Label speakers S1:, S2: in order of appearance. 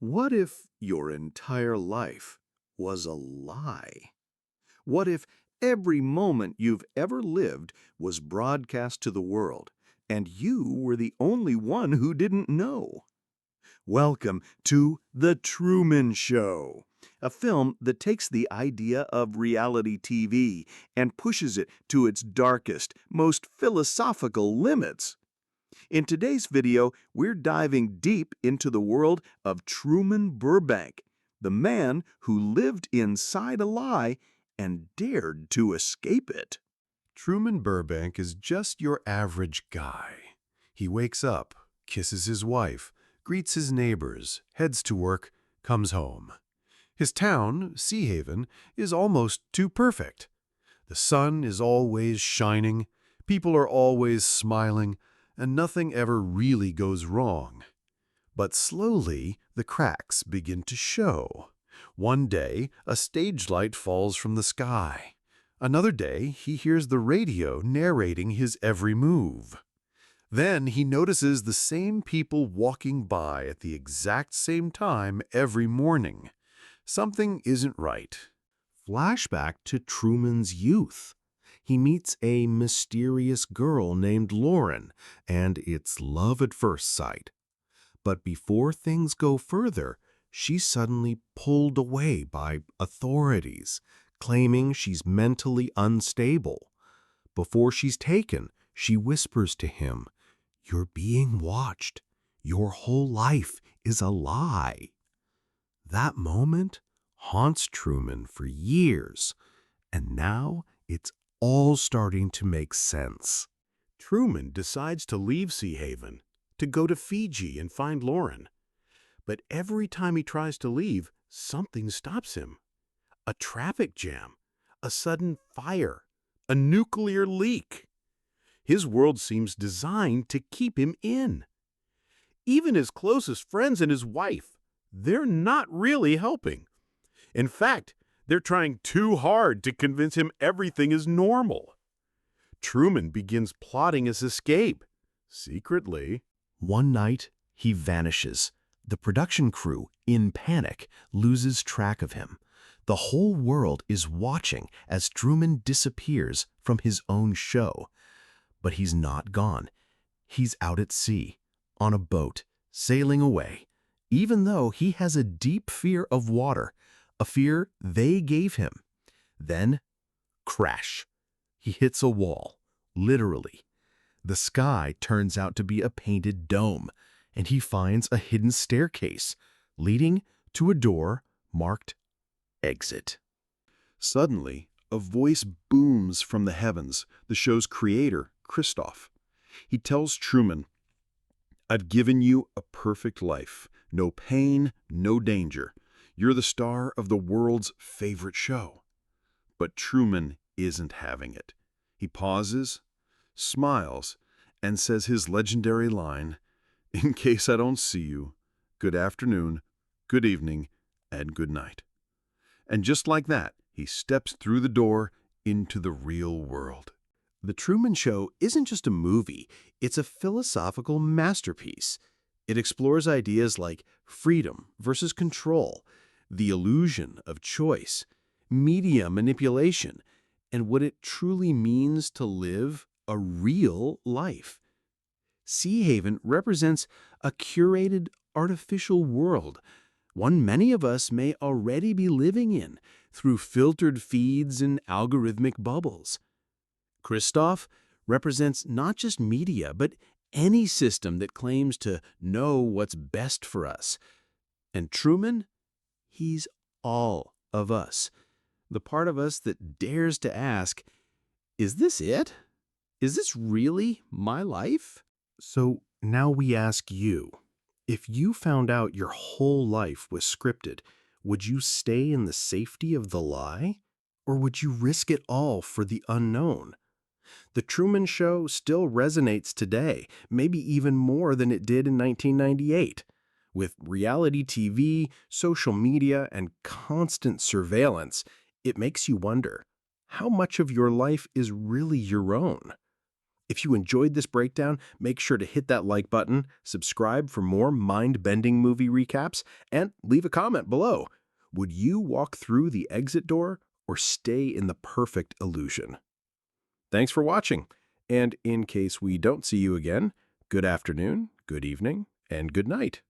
S1: What if your entire life was a lie? What if every moment you've ever lived was broadcast to the world, and you were the only one who didn't know? Welcome to The Truman Show, a film that takes the idea of reality TV and pushes it to its darkest, most philosophical limits. In today's video, we're diving deep into the world of Truman Burbank, the man who lived inside a lie and dared to escape it.
S2: Truman Burbank is just your average guy. He wakes up, kisses his wife, greets his neighbors, heads to work, comes home. His town, Sea Haven, is almost too perfect. The sun is always shining, people are always smiling, and nothing ever really goes wrong. But slowly, the cracks begin to show. One day, a stage light falls from the sky. Another day, he hears the radio narrating his every move. Then he notices the same people walking by at the exact same time every morning. Something isn't right.
S3: Flashback to Truman's youth. He meets a mysterious girl named Lauren, and it's love at first sight. But before things go further, she's suddenly pulled away by authorities, claiming she's mentally unstable. Before she's taken, she whispers to him, "You're being watched. Your whole life is a lie." That moment haunts Truman for years, and now it's all starting to make sense.
S4: Truman decides to leave Sea Haven, to go to Fiji and find Lauren. But every time he tries to leave, something stops him. A traffic jam, a sudden fire, a nuclear leak. His world seems designed to keep him in. Even his closest friends and his wife, they're not really helping. In fact, they're trying too hard to convince him everything is normal. Truman begins plotting his escape, secretly.
S3: One night, he vanishes. The production crew, in panic, loses track of him. The whole world is watching as Truman disappears from his own show. But he's not gone. He's out at sea, on a boat, sailing away, even though he has a deep fear of water, a fear they gave him. Then, crash. He hits a wall, literally. The sky turns out to be a painted dome, and he finds a hidden staircase leading to a door marked Exit.
S1: Suddenly, a voice booms from the heavens, the show's creator, Christoph. He tells Truman, "I've given you a perfect life. No pain, no danger. You're the star of the world's favorite show." But Truman isn't having it. He pauses, smiles, and says his legendary line, "In case I don't see you, good afternoon, good evening, and good night." And just like that, he steps through the door into the real world.
S3: The Truman Show isn't just a movie, it's a philosophical masterpiece. It explores ideas like freedom versus control, the illusion of choice, media manipulation, and what it truly means to live a real life. Sea Haven represents a curated artificial world, one many of us may already be living in through filtered feeds and algorithmic bubbles. Christoph represents not just media, but any system that claims to know what's best for us. And Truman, he's all of us, the part of us that dares to ask, is this it? Is this really my life? So now we ask you, if you found out your whole life was scripted, would you stay in the safety of the lie? Or would you risk it all for the unknown? The Truman Show still resonates today, maybe even more than it did in 1998. With reality TV, social media, and constant surveillance, it makes you wonder, how much of your life is really your own? If you enjoyed this breakdown, make sure to hit that like button, subscribe for more mind-bending movie recaps, and leave a comment below. Would you walk through the exit door or stay in the perfect illusion? Thanks for watching, and in case we don't see you again, good afternoon, good evening, and good night.